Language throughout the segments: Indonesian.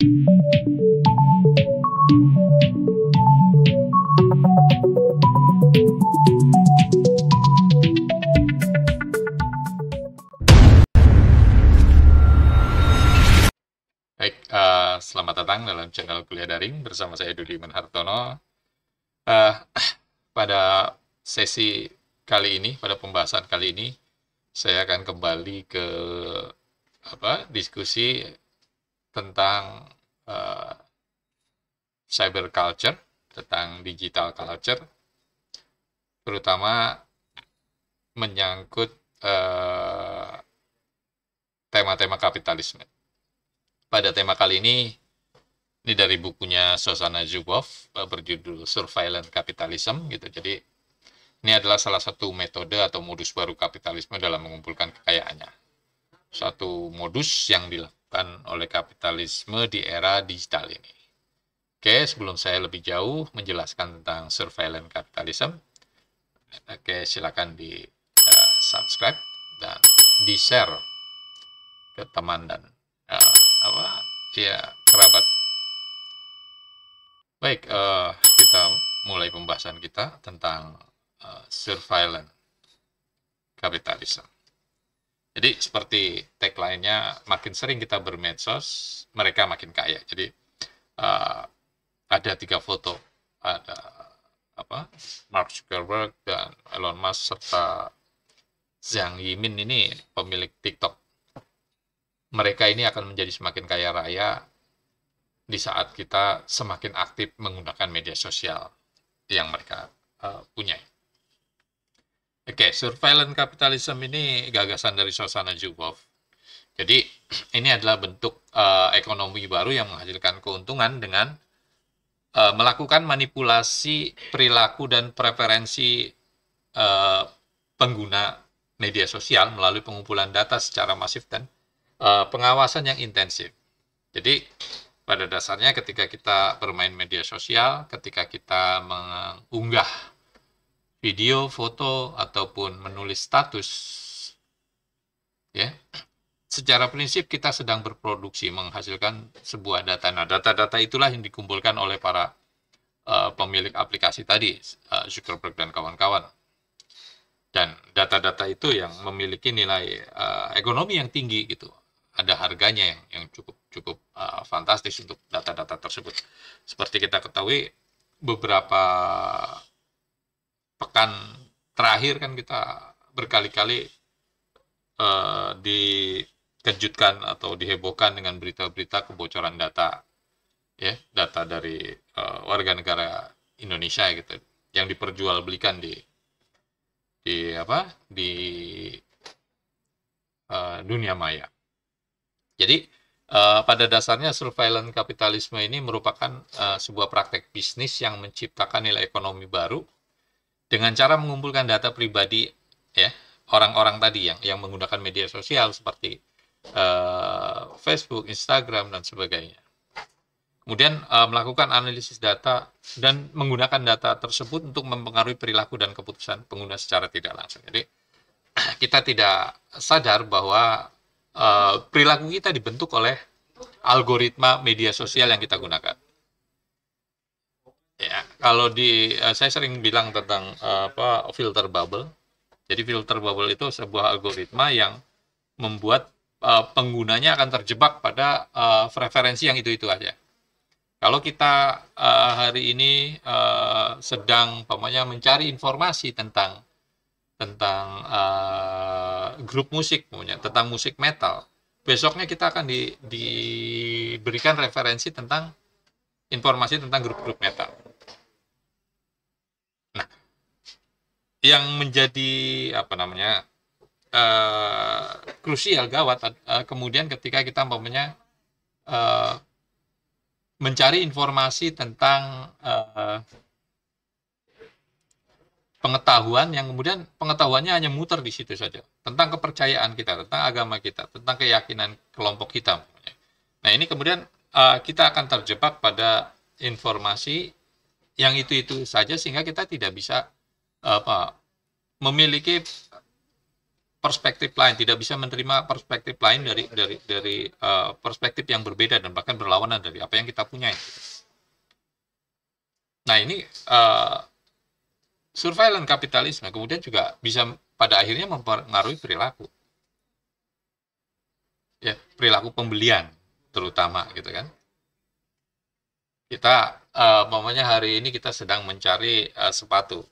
Baik, selamat datang dalam channel Kuliah Daring bersama saya Dudi Manhartono. Pada sesi kali ini, pada pembahasan kali ini, saya akan kembali ke diskusi tentang cyber culture, tentang digital culture, terutama menyangkut tema-tema kapitalisme. Pada tema kali ini dari bukunya Shoshana Zuboff berjudul Surveillance Capitalism gitu. Jadi ini adalah salah satu metode atau modus baru kapitalisme dalam mengumpulkan kekayaannya. Suatu modus yang dilakukan oleh kapitalisme di era digital ini. Oke, sebelum saya lebih jauh menjelaskan tentang surveillance capitalism, oke, silakan di subscribe dan di share ke teman dan kerabat. Baik, kita mulai pembahasan kita tentang surveillance capitalism. Jadi seperti tagline-nya, makin sering kita bermedsos, mereka makin kaya. Jadi ada 3 foto, ada Mark Zuckerberg dan Elon Musk serta Zhang Yimin ini pemilik TikTok. Mereka ini akan menjadi semakin kaya raya di saat kita semakin aktif menggunakan media sosial yang mereka punya. Oke, surveillance capitalism ini gagasan dari Shoshana Zuboff. Jadi ini adalah bentuk ekonomi baru yang menghasilkan keuntungan dengan melakukan manipulasi perilaku dan preferensi pengguna media sosial melalui pengumpulan data secara masif dan pengawasan yang intensif. Jadi pada dasarnya ketika kita bermain media sosial, ketika kita mengunggah video, foto, ataupun menulis status, ya, secara prinsip kita sedang berproduksi menghasilkan sebuah data. Nah, data-data itulah yang dikumpulkan oleh para pemilik aplikasi tadi, Zuckerberg dan kawan-kawan. Dan data-data itu yang memiliki nilai ekonomi yang tinggi gitu. Ada harganya yang cukup fantastis untuk data-data tersebut. Seperti kita ketahui, beberapa pekan terakhir kan kita berkali-kali dikejutkan atau dihebohkan dengan berita-berita kebocoran data, ya, data dari warga negara Indonesia gitu, yang diperjualbelikan di dunia maya. Jadi pada dasarnya surveillance kapitalisme ini merupakan sebuah praktek bisnis yang menciptakan nilai ekonomi baru dengan cara mengumpulkan data pribadi, ya, orang-orang tadi yang menggunakan media sosial seperti Facebook, Instagram dan sebagainya. Kemudian melakukan analisis data dan menggunakan data tersebut untuk mempengaruhi perilaku dan keputusan pengguna secara tidak langsung. Jadi kita tidak sadar bahwa perilaku kita dibentuk oleh algoritma media sosial yang kita gunakan. Ya, kalau saya sering bilang tentang filter bubble. Jadi filter bubble itu sebuah algoritma yang membuat penggunanya akan terjebak pada preferensi yang itu-itu aja. Kalau kita hari ini sedang mencari informasi tentang grup musik, tentang musik metal, besoknya kita akan diberikan referensi tentang informasi tentang grup-grup metal. Nah, yang menjadi krusial, gawat, kemudian ketika kita mencari informasi tentang pengetahuan yang kemudian pengetahuannya hanya muter di situ saja, tentang kepercayaan kita, tentang agama kita, tentang keyakinan kelompok kita. Nah, ini kemudian kita akan terjebak pada informasi yang itu-itu saja sehingga kita tidak bisa memiliki perspektif lain, tidak bisa menerima perspektif lain dari perspektif yang berbeda dan bahkan berlawanan dari apa yang kita punya. Nah, ini surveillance kapitalisme kemudian juga bisa pada akhirnya mempengaruhi perilaku. Ya, perilaku pembelian terutama gitu kan. Kita hari ini kita sedang mencari sepatu.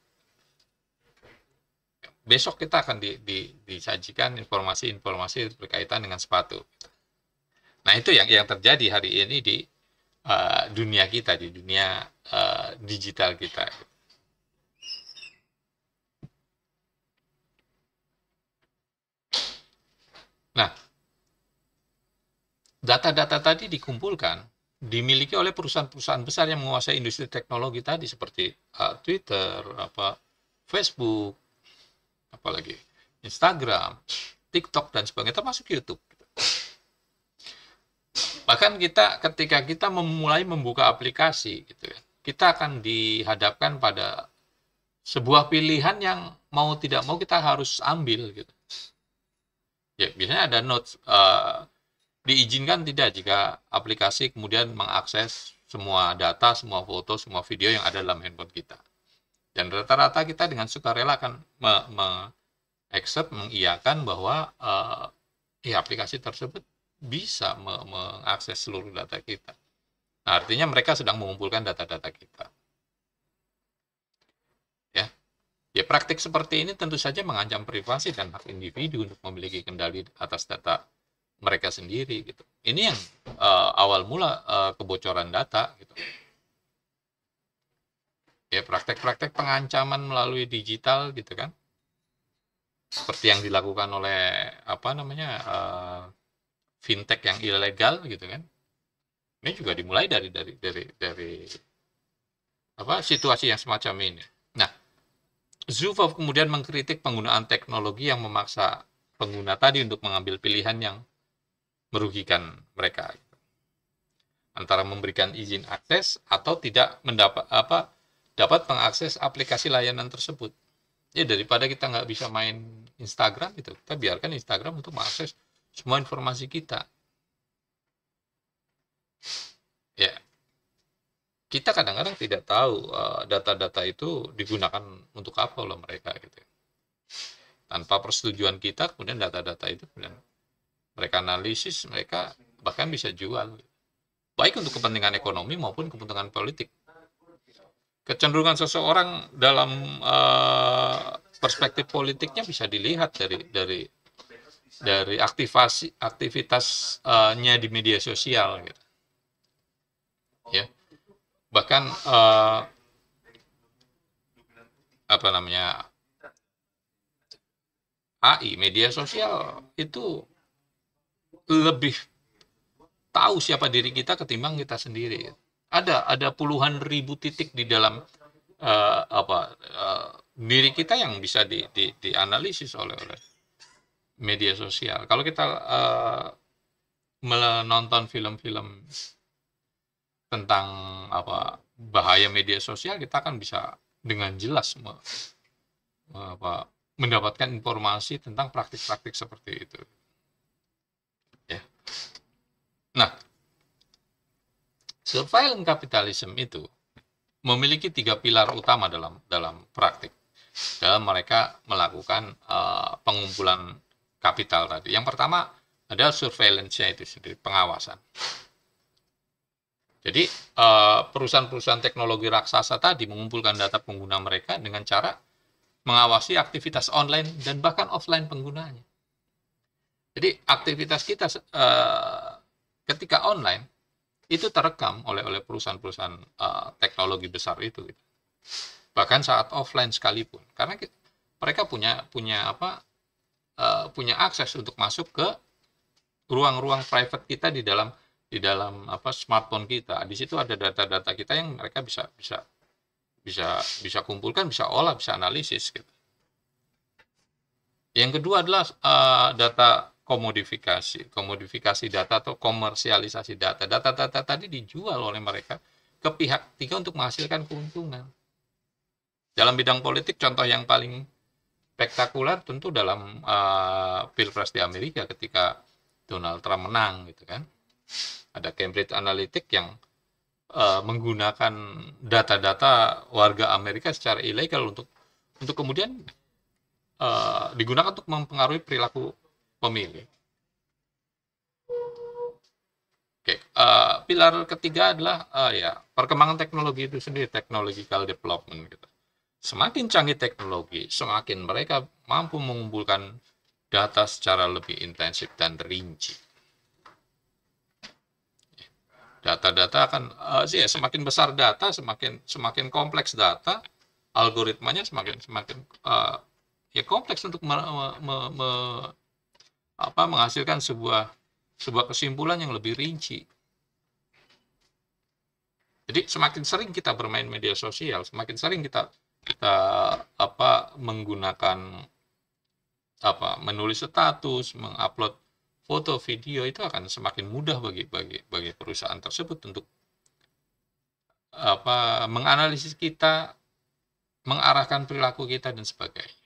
Besok kita akan disajikan informasi-informasi berkaitan dengan sepatu. Nah, itu yang terjadi hari ini di dunia kita, di dunia digital kita. Nah, data-data tadi dikumpulkan, dimiliki oleh perusahaan-perusahaan besar yang menguasai industri teknologi tadi seperti Twitter, Facebook, apalagi Instagram, TikTok dan sebagainya, termasuk YouTube. Bahkan ketika kita memulai membuka aplikasi, gitu ya, kita akan dihadapkan pada sebuah pilihan yang mau tidak mau kita harus ambil, gitu. Ya, biasanya ada notes. Diizinkan tidak jika aplikasi kemudian mengakses semua data, semua foto, semua video yang ada dalam handphone kita. Dan rata-rata kita dengan sukarela akan mengiyakan bahwa aplikasi tersebut bisa mengakses seluruh data kita. Nah, artinya mereka sedang mengumpulkan data-data kita. Ya, praktik seperti ini tentu saja mengancam privasi dan hak individu untuk memiliki kendali atas data mereka sendiri gitu. Ini yang awal mula kebocoran data gitu. Ya, praktek-praktek pengancaman melalui digital gitu kan. Seperti yang dilakukan oleh fintech yang ilegal gitu kan. Ini juga dimulai dari situasi yang semacam ini. Nah, Zuboff kemudian mengkritik penggunaan teknologi yang memaksa pengguna tadi untuk mengambil pilihan yang merugikan mereka, antara memberikan izin akses atau tidak dapat mengakses aplikasi layanan tersebut. Ya, daripada kita nggak bisa main Instagram gitu, kita biarkan Instagram untuk mengakses semua informasi kita. Ya, kita kadang-kadang tidak tahu data-data itu digunakan untuk apa oleh mereka gitu. Tanpa persetujuan kita, kemudian data-data itu kemudian mereka analisis, mereka bahkan bisa jual, baik untuk kepentingan ekonomi maupun kepentingan politik. Kecenderungan seseorang dalam perspektif politiknya bisa dilihat dari aktivitasnya di media sosial, gitu. Ya, bahkan AI, media sosial itu lebih tahu siapa diri kita ketimbang kita sendiri. Ada puluhan ribu titik di dalam diri kita yang bisa dianalisis oleh media sosial. Kalau kita menonton film-film tentang bahaya media sosial, kita akan bisa dengan jelas mendapatkan informasi tentang praktik-praktik seperti itu. Ya. Nah, surveillance kapitalisme itu memiliki 3 pilar utama dalam praktik dalam mereka melakukan pengumpulan kapital tadi. Yang pertama adalah surveillance-nya itu sendiri, pengawasan. Jadi perusahaan-perusahaan teknologi raksasa tadi mengumpulkan data pengguna mereka dengan cara mengawasi aktivitas online dan bahkan offline penggunanya. Jadi aktivitas kita ketika online itu terekam oleh perusahaan-perusahaan teknologi besar itu, gitu. Bahkan saat offline sekalipun, karena mereka punya akses untuk masuk ke ruang-ruang private kita di dalam smartphone kita. Di situ ada data-data kita yang mereka bisa kumpulkan, bisa olah, bisa analisis, gitu. Yang kedua adalah data komodifikasi data atau komersialisasi data. Data-data tadi dijual oleh mereka ke pihak ketiga untuk menghasilkan keuntungan. Dalam bidang politik, contoh yang paling spektakuler tentu dalam Pilpres di Amerika ketika Donald Trump menang gitu kan. Ada Cambridge Analytica yang menggunakan data-data warga Amerika secara ilegal untuk kemudian digunakan untuk mempengaruhi perilaku pemilih. Oke, pilar ketiga adalah ya perkembangan teknologi itu sendiri, technological development gitu. Semakin canggih teknologi, semakin mereka mampu mengumpulkan data secara lebih intensif dan rinci. Data-data akan semakin besar data, semakin kompleks data, algoritmanya semakin ya kompleks untuk menghasilkan sebuah kesimpulan yang lebih rinci. Jadi semakin sering kita bermain media sosial, semakin sering kita menggunakan menulis status, mengupload foto, video, itu akan semakin mudah bagi perusahaan tersebut untuk menganalisis kita, mengarahkan perilaku kita dan sebagainya.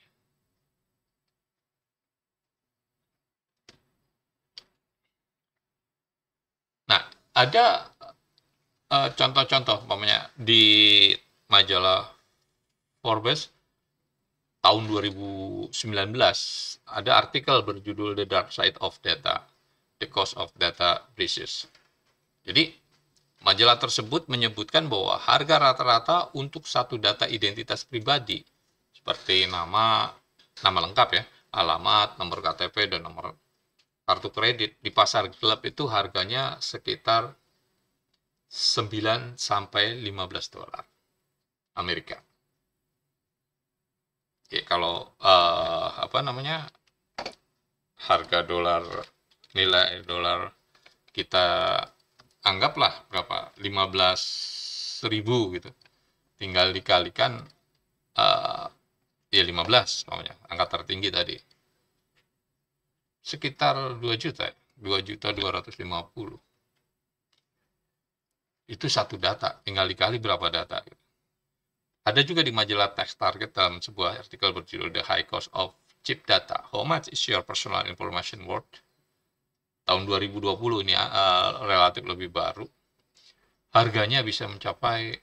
Nah, ada contoh-contoh, umpamanya di majalah Forbes tahun 2019 ada artikel berjudul The Dark Side of Data, The Cost of Data Breaches. Jadi majalah tersebut menyebutkan bahwa harga rata-rata untuk satu data identitas pribadi seperti nama lengkap ya, alamat, nomor KTP dan nomor kartu kredit di pasar gelap itu harganya sekitar 9 sampai 15 dolar Amerika. Oke, kalau harga dolar, nilai dolar kita anggaplah berapa, 15.000 gitu, tinggal dikalikan ya 15 namanya, angka tertinggi tadi sekitar 2.250.000. Itu satu data, tinggal dikali berapa data gitu. Ada juga di majalah Tax Target dalam sebuah artikel berjudul The High Cost of Cheap Data, How Much is Your Personal Information Worth? Tahun 2020 ini relatif lebih baru. Harganya bisa mencapai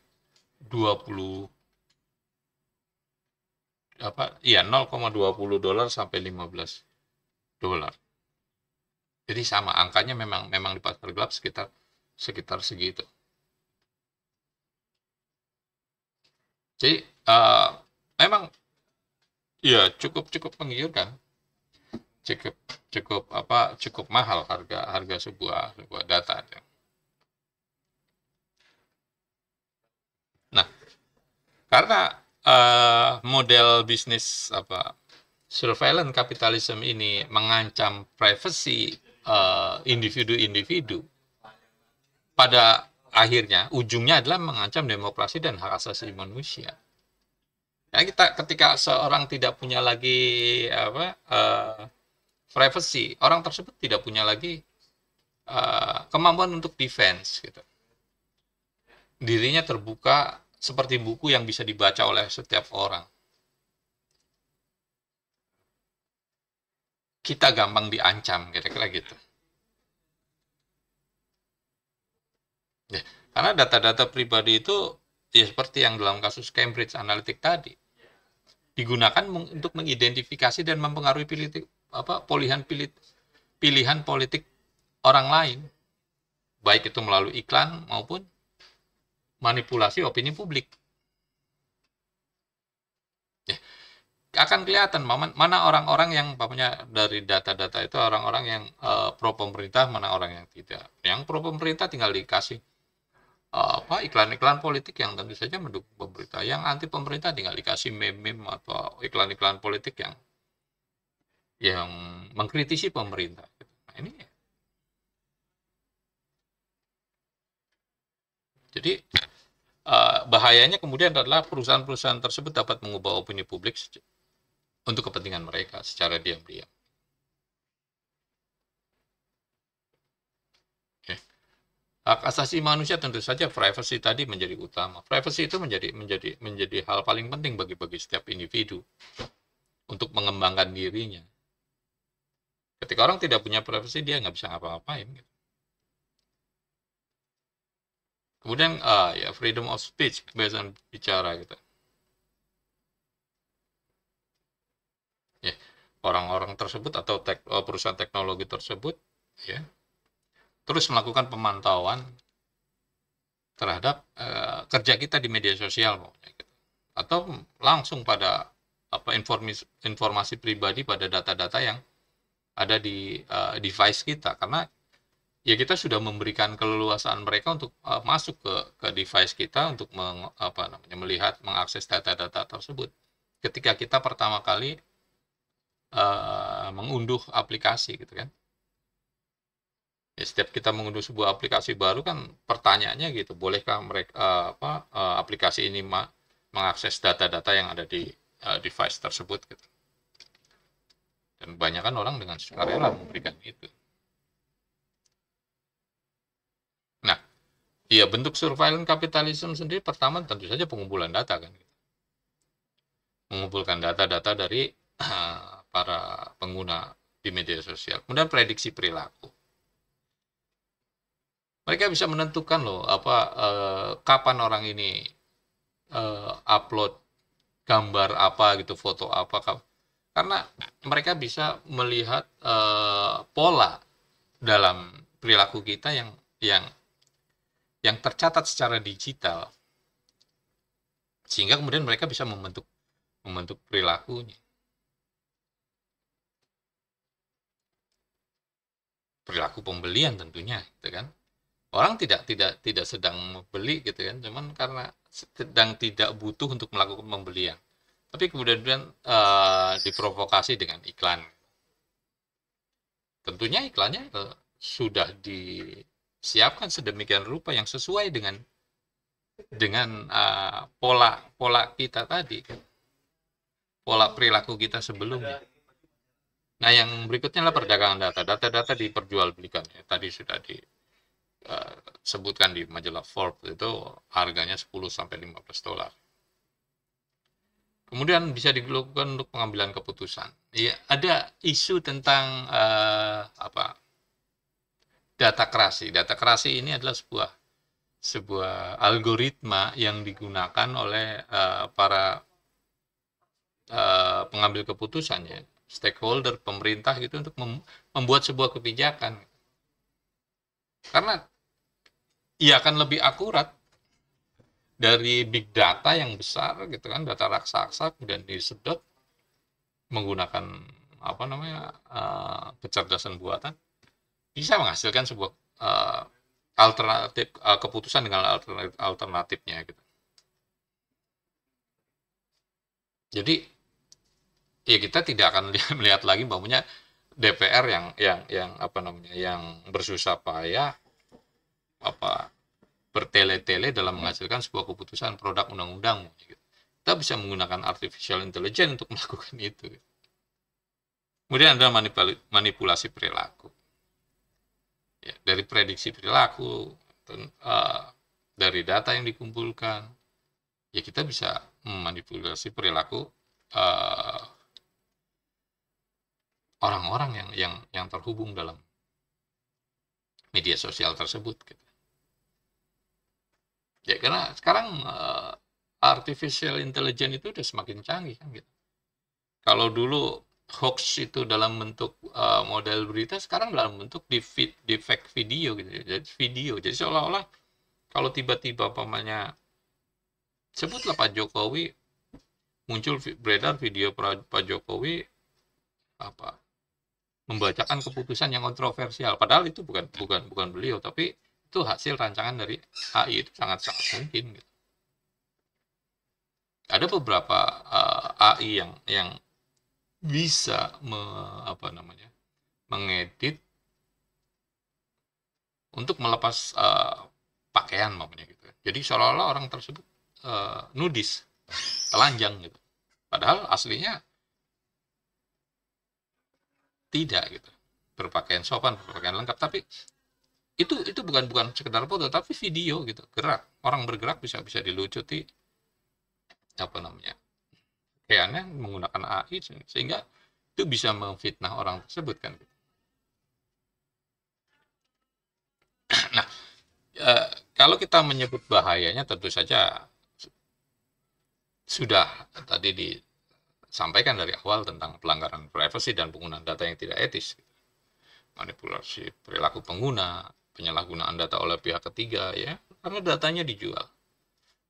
0,20 dolar sampai 15 dolar. Jadi sama, angkanya memang di pasar gelap sekitar segitu. Jadi memang ya cukup menggiurkan, cukup mahal harga sebuah data. Nah, karena model bisnis surveillance capitalism ini mengancam privasi individu-individu, pada akhirnya ujungnya adalah mengancam demokrasi dan hak asasi manusia. Ya, ketika seorang tidak punya lagi privacy, orang tersebut tidak punya lagi kemampuan untuk defense gitu. Dirinya terbuka seperti buku yang bisa dibaca oleh setiap orang. Kita gampang diancam, kira-kira gitu. Ya, karena data-data pribadi itu ya seperti yang dalam kasus Cambridge Analytica tadi, digunakan untuk mengidentifikasi dan mempengaruhi pilihan politik orang lain, baik itu melalui iklan maupun manipulasi opini publik. Ya, akan kelihatan mana orang-orang yang dari data-data itu orang-orang yang pro pemerintah, mana orang yang tidak. Yang pro pemerintah tinggal dikasih iklan-iklan politik yang tentu saja mendukung pemerintah. Yang anti pemerintah tinggal dikasih meme atau iklan-iklan politik yang mengkritisi pemerintah. Nah, ini jadi bahayanya kemudian adalah perusahaan-perusahaan tersebut dapat mengubah opini publik untuk kepentingan mereka secara diam-diam. Hak asasi manusia tentu saja privacy tadi menjadi utama. Privacy itu menjadi hal paling penting bagi setiap individu untuk mengembangkan dirinya. Ketika orang tidak punya privasi, dia nggak bisa ngapa-ngapain. Gitu. Kemudian ya freedom of speech, kebebasan bicara gitu. Ya, orang-orang tersebut atau perusahaan teknologi tersebut ya terus melakukan pemantauan terhadap kerja kita di media sosial gitu. Atau langsung pada informasi pribadi pada data-data yang ada di device kita, karena ya kita sudah memberikan keleluasaan mereka untuk masuk ke device kita untuk melihat, mengakses data-data tersebut. Ketika kita pertama kali mengunduh aplikasi gitu kan. Ya, setiap kita mengunduh sebuah aplikasi baru kan pertanyaannya gitu, bolehkah mereka aplikasi ini mengakses data-data yang ada di device tersebut gitu. Dan kebanyakan orang dengan sukarela memberikan itu. Nah, iya, bentuk surveillance kapitalisme sendiri pertama tentu saja pengumpulan data kan. Mengumpulkan data-data dari para pengguna di media sosial. Kemudian prediksi perilaku. Mereka bisa menentukan loh kapan orang ini upload gambar apa gitu, foto apa, karena mereka bisa melihat pola dalam perilaku kita yang tercatat secara digital, sehingga kemudian mereka bisa membentuk perilakunya. Perilaku pembelian tentunya, gitu kan. Orang tidak sedang membeli gitu kan, cuman karena sedang tidak butuh untuk melakukan pembelian. Tapi kemudian diprovokasi dengan iklan. Tentunya iklannya sudah disiapkan sedemikian rupa yang sesuai dengan pola kita tadi, pola perilaku kita sebelumnya. Nah, yang berikutnya adalah perdagangan data. Data-data diperjualbelikan. Ya, tadi sudah disebutkan di majalah Forbes, itu harganya 10-15 dolar. Kemudian bisa dilakukan untuk pengambilan keputusan. Ya, ada isu tentang data krasi. Data krasi ini adalah sebuah algoritma yang digunakan oleh para pengambil keputusan, ya, stakeholder, pemerintah gitu, untuk membuat sebuah kebijakan. Karena ia akan lebih akurat dari big data yang besar gitu kan, data raksasa, kemudian disedot menggunakan kecerdasan buatan, bisa menghasilkan sebuah alternatif keputusan dengan alternatifnya gitu. Jadi ya kita tidak akan melihat lagi bahwanya DPR yang bersusah payah bertele-tele dalam menghasilkan sebuah keputusan produk undang-undang. Kita bisa menggunakan artificial intelligence untuk melakukan itu. Kemudian ada manipulasi perilaku. Ya, dari prediksi perilaku, dari data yang dikumpulkan, ya kita bisa memanipulasi perilaku orang-orang yang terhubung dalam media sosial tersebut. Gitu. Ya, karena sekarang artificial intelligence itu udah semakin canggih kan gitu. Kalau dulu hoax itu dalam bentuk model berita, sekarang dalam bentuk deepfake video gitu. Jadi seolah-olah kalau tiba-tiba sebutlah Pak Jokowi, muncul beredar video Pak Jokowi membacakan keputusan yang kontroversial, padahal itu bukan beliau, tapi itu hasil rancangan dari AI, itu sangat mungkin gitu. Ada beberapa AI yang bisa mengedit untuk melepas pakaian gitu. Jadi seolah-olah orang tersebut nudis, telanjang gitu. Padahal aslinya tidak gitu. Berpakaian sopan, berpakaian lengkap, tapi itu bukan sekedar foto, tapi video gitu, gerak. Orang bergerak bisa dilucuti pemakaiannya menggunakan AI sehingga itu bisa memfitnah orang tersebut kan. Nah, kalau kita menyebut bahayanya tentu saja sudah tadi disampaikan dari awal tentang pelanggaran privasi dan penggunaan data yang tidak etis, manipulasi perilaku pengguna, penyalahgunaan data oleh pihak ketiga, ya, karena datanya dijual,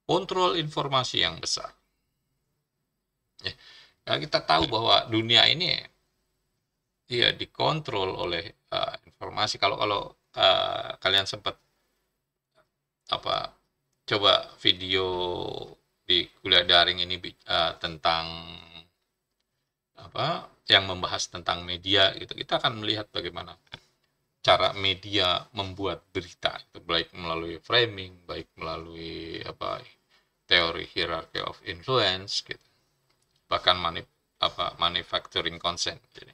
kontrol informasi yang besar. Ya, kita tahu bahwa dunia ini ya dikontrol oleh informasi. Kalau kalian sempat coba video di kuliah daring ini tentang yang membahas tentang media gitu, kita akan melihat bagaimana cara media membuat berita itu, baik melalui framing, baik melalui teori hierarchy of influence gitu, bahkan manufacturing consent. Jadi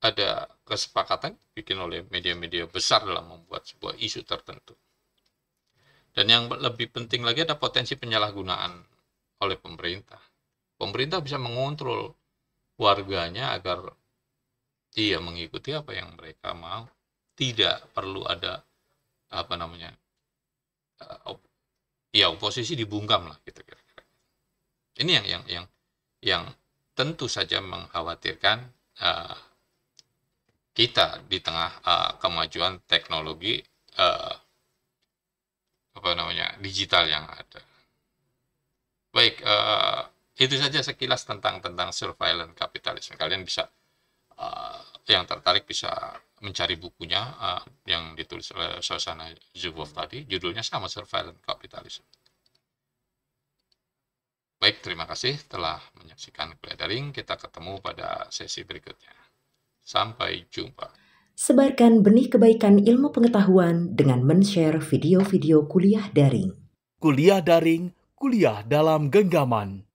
ada kesepakatan bikin oleh media-media besar dalam membuat sebuah isu tertentu. Dan yang lebih penting lagi ada potensi penyalahgunaan oleh pemerintah. Pemerintah bisa mengontrol warganya agar dia mengikuti apa yang mereka mau. Tidak perlu ada oposisi dibungkam lah gitu kira-kira. Ini yang tentu saja mengkhawatirkan kita di tengah kemajuan teknologi digital yang ada. Baik, itu saja sekilas tentang surveillance kapitalisme. Kalian bisa yang tertarik bisa mencari bukunya yang ditulis oleh Shoshana Zuboff tadi, judulnya sama, Surveillance Capitalism. Baik, terima kasih telah menyaksikan kuliah daring. Kita ketemu pada sesi berikutnya. Sampai jumpa. Sebarkan benih kebaikan ilmu pengetahuan dengan men-share video-video kuliah daring. Kuliah daring, kuliah dalam genggaman.